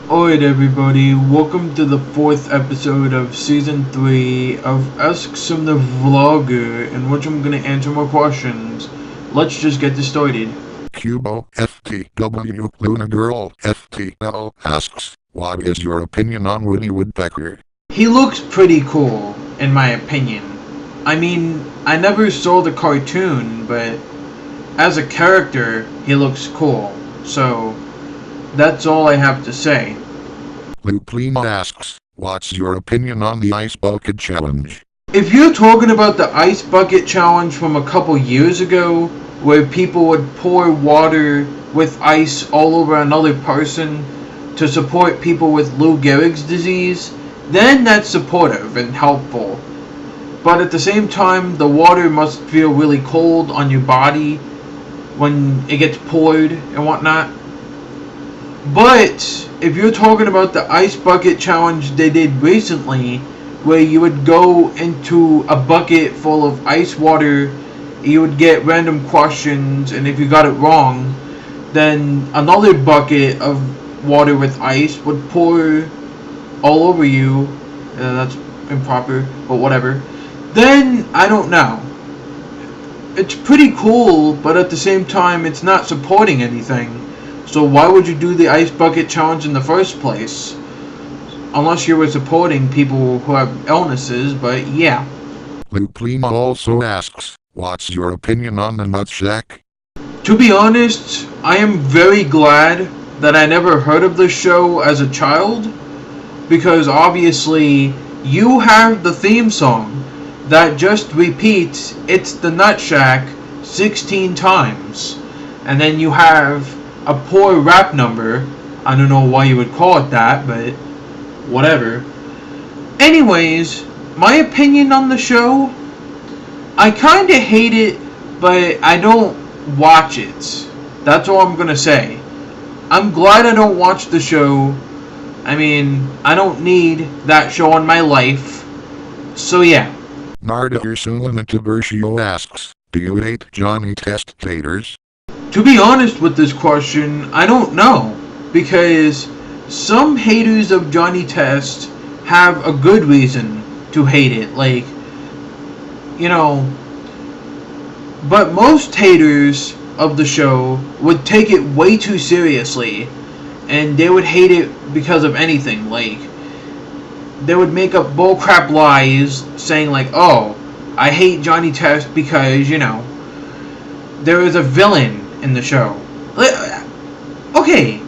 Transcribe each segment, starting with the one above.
Alright everybody, welcome to the 4th episode of Season 3 of Ask Some the Vlogger, in which I'm gonna answer more questions. Let's just get this started. Cubo FTW Luna Girl FTL asks, what is your opinion on Woody Woodpecker? He looks pretty cool, in my opinion. I mean, I never saw the cartoon, but as a character, he looks cool. So, that's all I have to say. Luplina asks, what's your opinion on the Ice Bucket Challenge? If you're talking about the Ice Bucket Challenge from a couple years ago, where people would pour water with ice all over another person to support people with Lou Gehrig's disease, then that's supportive and helpful. But at the same time, the water must feel really cold on your body when it gets poured and whatnot. But if you're talking about the Ice Bucket Challenge they did recently, where you would go into a bucket full of ice water, you would get random questions, and if you got it wrong, then another bucket of water with ice would pour all over you. That's improper, but whatever. Then, I don't know. It's pretty cool, but at the same time, it's not supporting anything. So why would you do the Ice Bucket Challenge in the first place? Unless you were supporting people who have illnesses, but yeah. Luplina also asks, what's your opinion on the Nut Shack? To be honest, I am very glad that I never heard of this show as a child, because obviously you have the theme song that just repeats "It's the Nut Shack" 16 times, and then you have a poor rap number. I don't know why you would call it that, but whatever. Anyways, my opinion on the show, I kinda hate it, but I don't watch it. That's all I'm gonna say. I'm glad I don't watch the show. I mean, I don't need that show in my life. So yeah. Narda Ursula Tiburcio asks, do you hate Johnny Test taters? To be honest with this question, I don't know, because some haters of Johnny Test have a good reason to hate it, like, you know, but most haters of the show would take it way too seriously, and they would hate it because of anything, like, they would make up bullcrap lies saying like, oh, I hate Johnny Test because, you know, there is a villain in the show. Okay,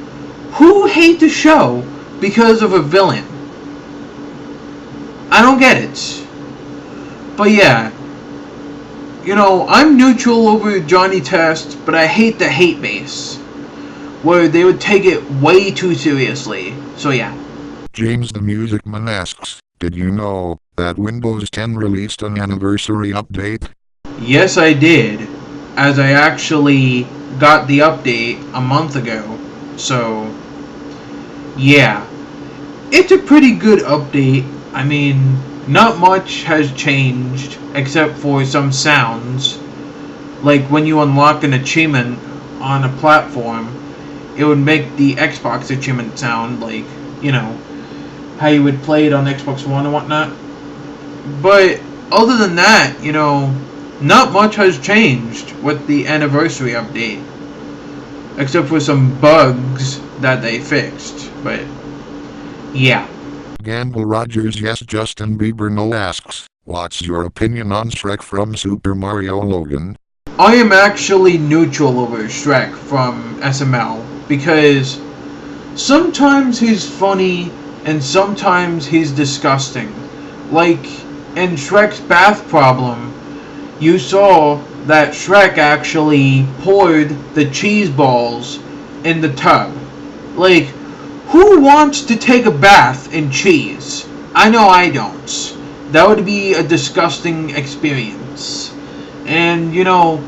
who hates the show because of a villain? I don't get it. But yeah, you know, I'm neutral over Johnny Test, but I hate the hate base, where they would take it way too seriously. So yeah. James the Music Man asks, did you know that Windows 10 released an anniversary update? Yes, I did, as I actually got the update a month ago. So yeah, it's a pretty good update. I mean, not much has changed except for some sounds. Like when you unlock an achievement on a platform, it would make the Xbox achievement sound like, you know, how you would play it on Xbox One and whatnot. But other than that, you know, not much has changed with the anniversary update, except for some bugs that they fixed. But yeah. Gamble Rogers yes Justin Bieber no asks, what's your opinion on Shrek from Super Mario Logan? I am actually neutral over Shrek from SML, because sometimes he's funny and sometimes he's disgusting. Like in Shrek's bath problem, you saw that Shrek actually poured the cheese balls in the tub. Like, who wants to take a bath in cheese? I know I don't. That would be a disgusting experience. And, you know,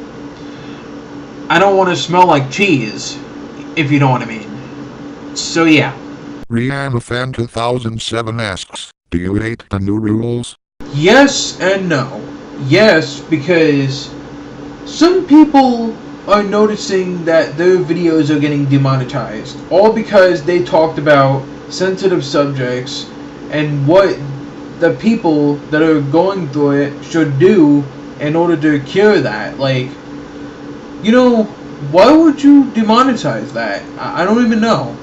I don't want to smell like cheese, if you know what I mean. So yeah. Rihanna Fan 2007 asks, do you hate the new rules? Yes and no. Yes, because some people are noticing that their videos are getting demonetized, all because they talked about sensitive subjects and what the people that are going through it should do in order to cure that. Like, why would you demonetize that? I don't even know.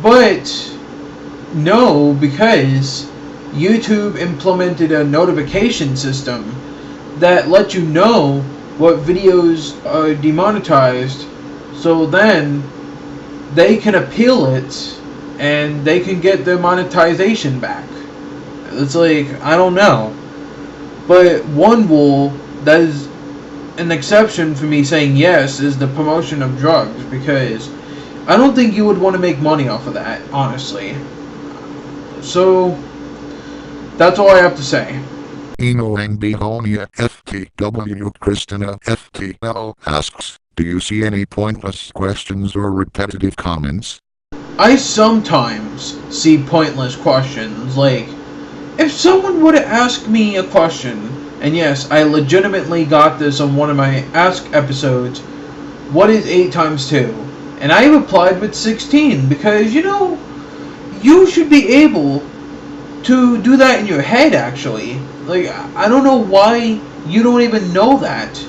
But no, because YouTube implemented a notification system that lets you know what videos are demonetized, so then they can appeal it and they can get their monetization back. It's like, I don't know. But one rule that is an exception for me saying yes is the promotion of drugs, because I don't think you would want to make money off of that, honestly. So, that's all I have to say. Eno and Behonia FTW Christina FTL asks, do you see any pointless questions or repetitive comments? I sometimes see pointless questions, like, if someone were to ask me a question, and yes, I legitimately got this on one of my Ask episodes, what is 8 times 2? And I replied with 16, because, you should be able to do that in your head, actually. Like, I don't know why you don't even know that.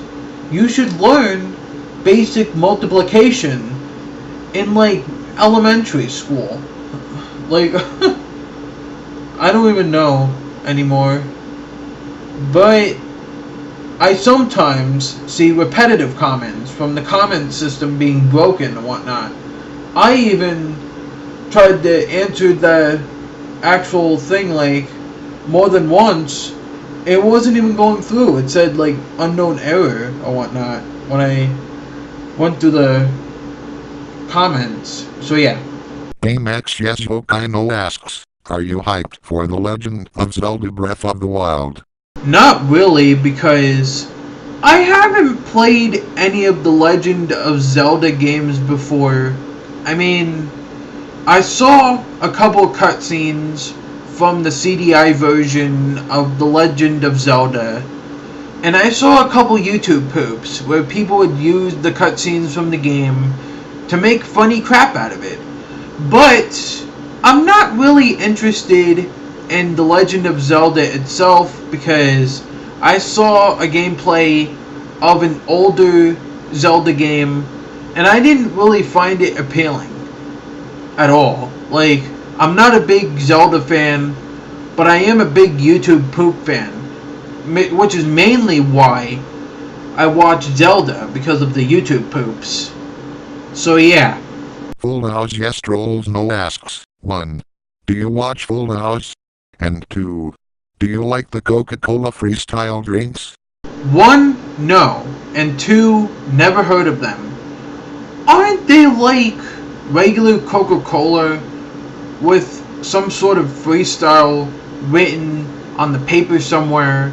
You should learn basic multiplication in, like, elementary school. Like, I don't even know anymore. But I sometimes see repetitive comments from the comment system being broken and whatnot. I even tried to answer the actual thing, like, more than once. It wasn't even going through. It said, like, unknown error or whatnot when I went through the comments. So yeah. Baymax Yes Yokino asks, are you hyped for The Legend of Zelda Breath of the Wild? Not really, because I haven't played any of the Legend of Zelda games before. I mean, I saw a couple cutscenes from the CDI version of The Legend of Zelda, and I saw a couple YouTube poops where people would use the cutscenes from the game to make funny crap out of it. But I'm not really interested in The Legend of Zelda itself, because I saw a gameplay of an older Zelda game and I didn't really find it appealing at all. Like, I'm not a big Zelda fan, but I am a big YouTube poop fan, which is mainly why I watch Zelda, because of the YouTube poops. So yeah. Full House Yes Trolls No asks, 1. Do you watch Full House? And 2. Do you like the Coca-Cola freestyle drinks? 1, no. And 2, never heard of them. Aren't they like regular Coca-Cola with some sort of freestyle written on the paper somewhere,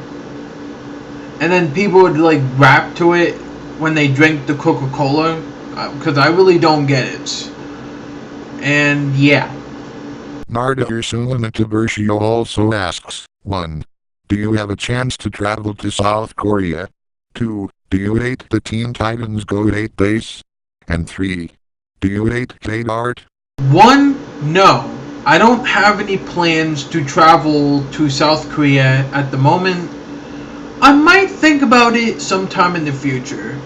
and then people would like rap to it when they drink the Coca-Cola? Because I really don't get it. And yeah. Narda Ursula Tiburcio also asks, 1. Do you have a chance to travel to South Korea? 2. Do you hate the Teen Titans Go 8 base? And 3. Do you hate Kate Art? 1, no. I don't have any plans to travel to South Korea at the moment. I might think about it sometime in the future.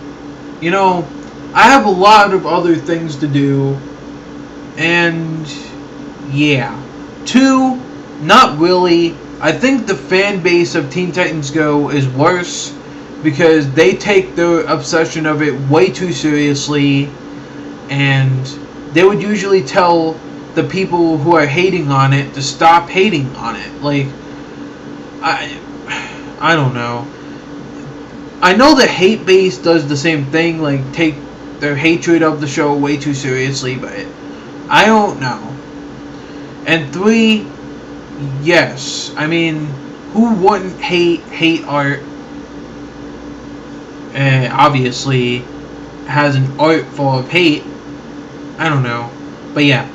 I have a lot of other things to do, and yeah. 2, not really. I think the fan base of Teen Titans Go is worse, because they take their obsession of it way too seriously, and they would usually tell the people who are hating on it to stop hating on it. Like, I don't know. I know the hate base does the same thing, like take their hatred of the show way too seriously, but I don't know. And 3, yes. I mean, who wouldn't hate art? Obviously has an art full of hate. I don't know. But yeah.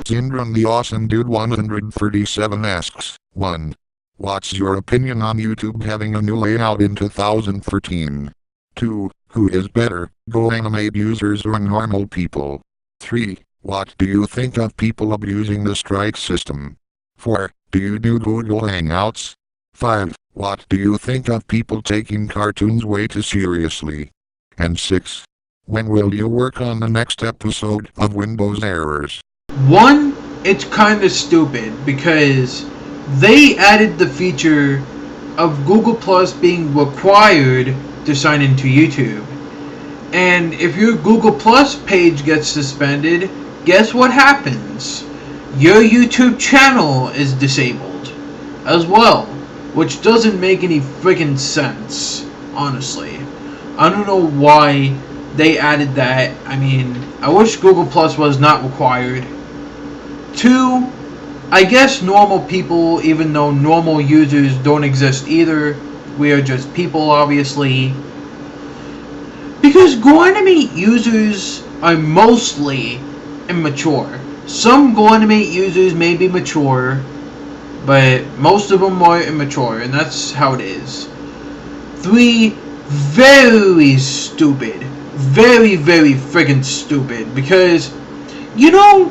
Syndrome the Awesome Dude 137 asks, 1. What's your opinion on YouTube having a new layout in 2013? 2. Who is better, Go animate users or normal people? 3. What do you think of people abusing the strike system? 4. Do you do Google Hangouts? 5. What do you think of people taking cartoons way too seriously? And 6. When will you work on the next episode of Windows Errors? 1, it's kinda stupid because they added the feature of Google Plus being required to sign into YouTube. And if your Google Plus page gets suspended, guess what happens? Your YouTube channel is disabled as well, which doesn't make any freaking sense, honestly. I don't know why they added that. I mean, I wish Google Plus was not required. 2, I guess normal people, even though normal users don't exist either, we are just people, obviously. Because GoAnimate users are mostly immature. Some GoAnimate users may be mature, but most of them are immature, and that's how it is. 3, very stupid. Very, very friggin' stupid, because, you know,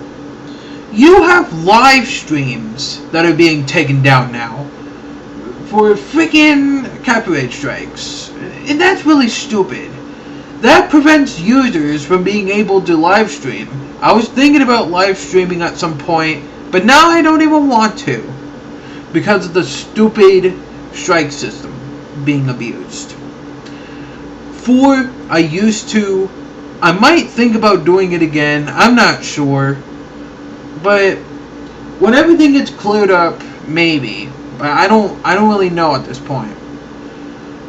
you have live streams that are being taken down now for freaking copyright strikes, and that's really stupid. That prevents users from being able to live stream. I was thinking about live streaming at some point, but now I don't even want to because of the stupid strike system being abused. 4, I might think about doing it again, I'm not sure, but when everything gets cleared up, maybe, but I don't really know at this point.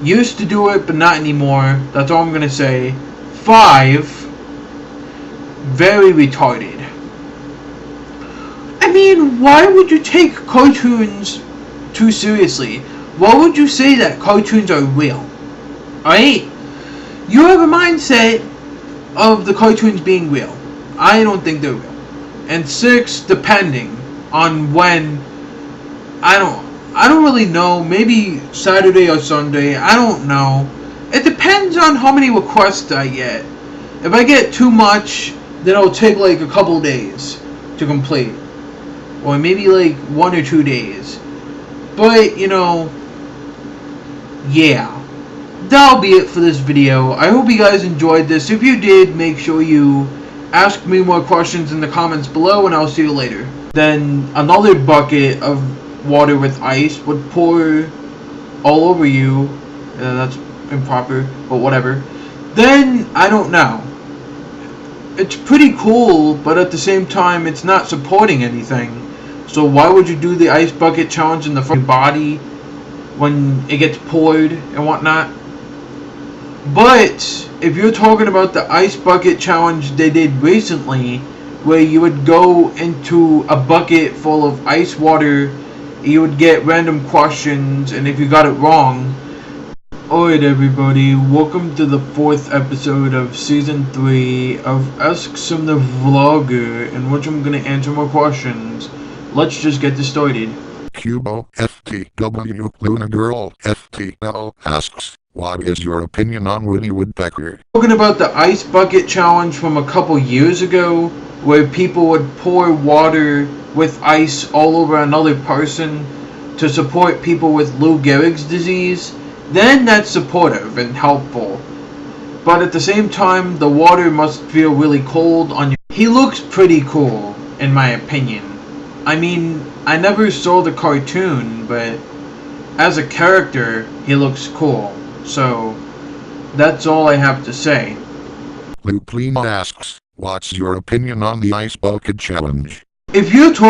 Used to do it, but not anymore. That's all I'm gonna say. 5, very retarded. I mean, why would you take cartoons too seriously? Why would you say that cartoons are real? Alright? You have a mindset of the cartoons being real. I don't think they're real. And 6, depending on when, I don't really know, maybe Saturday or Sunday, I don't know. It depends on how many requests I get. If I get too much, then it'll take like a couple days to complete. Or maybe like 1 or 2 days. But, you know, yeah. That'll be it for this video. I hope you guys enjoyed this. If you did, make sure you ask me more questions in the comments below, and I'll see you later. Then another bucket of water with ice would pour all over you. That's improper, but whatever. Then, I don't know. It's pretty cool, but at the same time, it's not supporting anything. So why would you do the ice bucket challenge in the front body when it gets poured and whatnot? But if you're talking about the ice bucket challenge they did recently, where you would go into a bucket full of ice water, you would get random questions, and if you got it wrong. Alright everybody, welcome to the 4th episode of Season 3 of Ask Some the Vlogger, in which I'm gonna answer more questions. Let's just get this started. Cubo FTW Luna Girl FTL asks, what is your opinion on Woody Woodpecker? Talking about the ice bucket challenge from a couple years ago, where people would pour water with ice all over another person to support people with Lou Gehrig's disease, then that's supportive and helpful. But at the same time, the water must feel really cold on you. He looks pretty cool, in my opinion. I mean, I never saw the cartoon, but as a character, he looks cool. So, that's all I have to say. Luplina asks, what's your opinion on the ice bucket challenge? If you're talking